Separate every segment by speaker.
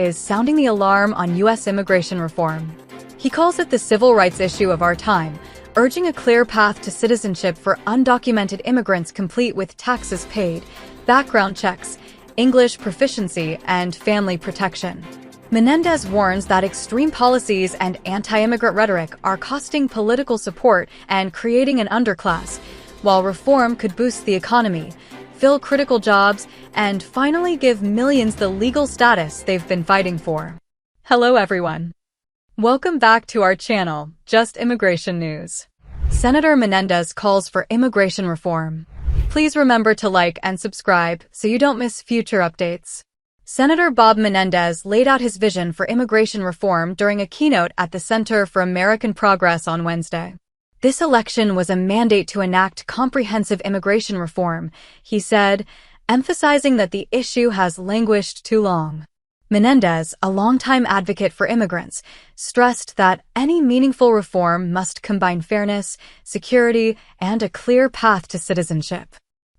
Speaker 1: is sounding the alarm on U.S. immigration reform. He calls it the civil rights issue of our time, urging a clear path to citizenship for undocumented immigrants complete with taxes paid, background checks, English proficiency, and family protection. Menendez warns that extreme policies and anti-immigrant rhetoric are costing political support and creating an underclass, while reform could boost the economy, fill critical jobs, and finally give millions the legal status they've been fighting for. Hello everyone. Welcome back to our channel, Just Immigration News. Senator Menendez calls for immigration reform. Please remember to like and subscribe so you don't miss future updates. Senator Bob Menendez laid out his vision for immigration reform during a keynote at the Center for American Progress on Wednesday. This election was a mandate to enact comprehensive immigration reform, he said, emphasizing that the issue has languished too long. Menendez, a longtime advocate for immigrants, stressed that any meaningful reform must combine fairness, security, and a clear path to citizenship.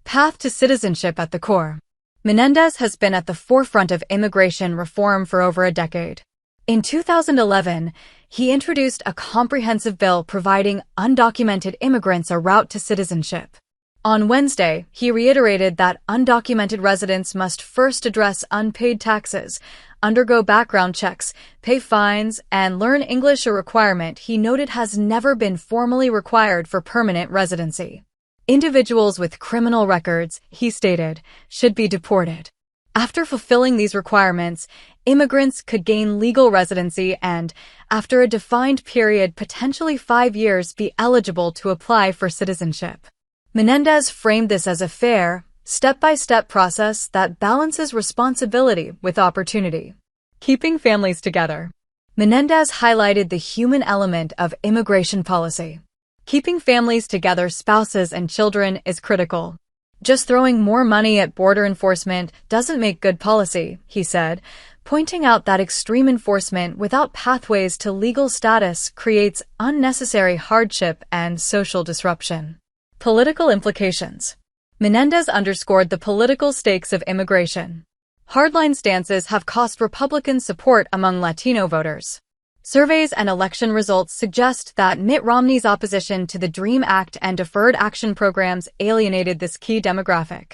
Speaker 1: Path to citizenship at the core. Menendez has been at the forefront of immigration reform for over a decade. In 2011, he introduced a comprehensive bill providing undocumented immigrants a route to citizenship. On Wednesday, he reiterated that undocumented residents must first address unpaid taxes, undergo background checks, pay fines, and learn English, a requirement he noted has never been formally required for permanent residency. Individuals with criminal records, he stated, should be deported. After fulfilling these requirements, immigrants could gain legal residency and, after a defined period, potentially 5 years, be eligible to apply for citizenship. Menendez framed this as a fair, step-by-step process that balances responsibility with opportunity. Keeping families together. Menendez highlighted the human element of immigration policy. Keeping families together, spouses and children, is critical. Just throwing more money at border enforcement doesn't make good policy, he said, pointing out that extreme enforcement without pathways to legal status creates unnecessary hardship and social disruption. Political implications. Menendez underscored the political stakes of immigration. Hardline stances have cost Republican support among Latino voters. Surveys and election results suggest that Mitt Romney's opposition to the DREAM Act and deferred action programs alienated this key demographic.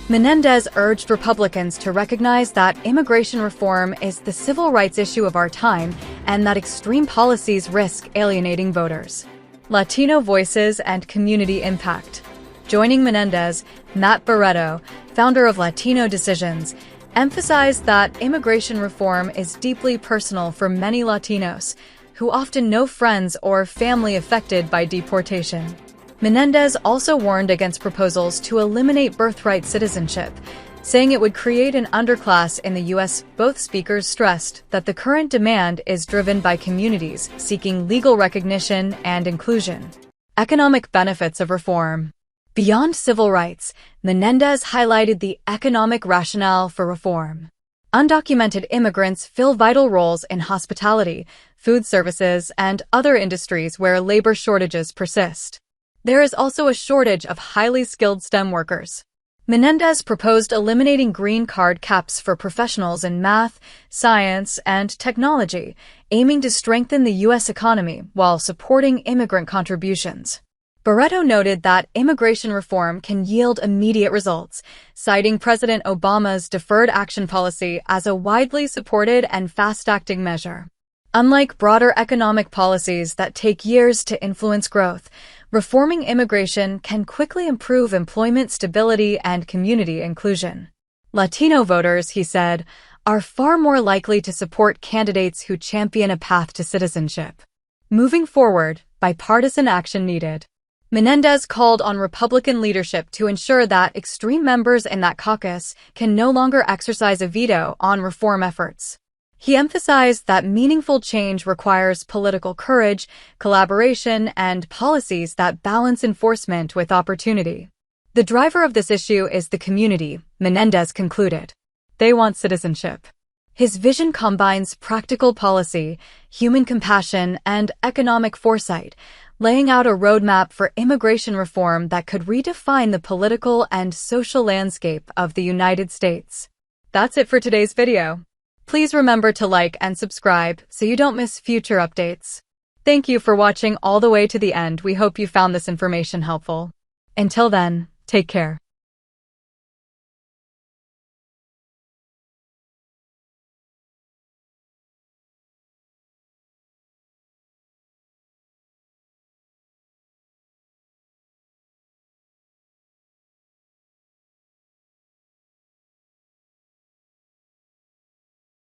Speaker 1: Menendez urged Republicans to recognize that immigration reform is the civil rights issue of our time and that extreme policies risk alienating voters. Latino voices and community impact. Joining Menendez, Matt Barreto, founder of Latino Decisions, emphasized that immigration reform is deeply personal for many Latinos, who often know friends or family affected by deportation. Menendez also warned against proposals to eliminate birthright citizenship, saying it would create an underclass in the U.S. Both speakers stressed that the current demand is driven by communities seeking legal recognition and inclusion. Economic benefits of reform. Beyond civil rights, Menendez highlighted the economic rationale for reform. Undocumented immigrants fill vital roles in hospitality, food services, and other industries where labor shortages persist. There is also a shortage of highly skilled STEM workers. Menendez proposed eliminating green card caps for professionals in math, science, and technology, aiming to strengthen the U.S. economy while supporting immigrant contributions. Barreto noted that immigration reform can yield immediate results, citing President Obama's deferred action policy as a widely supported and fast-acting measure. Unlike broader economic policies that take years to influence growth, reforming immigration can quickly improve employment stability and community inclusion. Latino voters, he said, are far more likely to support candidates who champion a path to citizenship. Moving forward, bipartisan action needed. Menendez called on Republican leadership to ensure that extreme members in that caucus can no longer exercise a veto on reform efforts. He emphasized that meaningful change requires political courage, collaboration, and policies that balance enforcement with opportunity. The driver of this issue is the community, Menendez concluded. They want citizenship. His vision combines practical policy, human compassion, and economic foresight, laying out a roadmap for immigration reform that could redefine the political and social landscape of the United States. That's it for today's video. Please remember to like and subscribe so you don't miss future updates. Thank you for watching all the way to the end. We hope you found this information helpful. Until then, take care.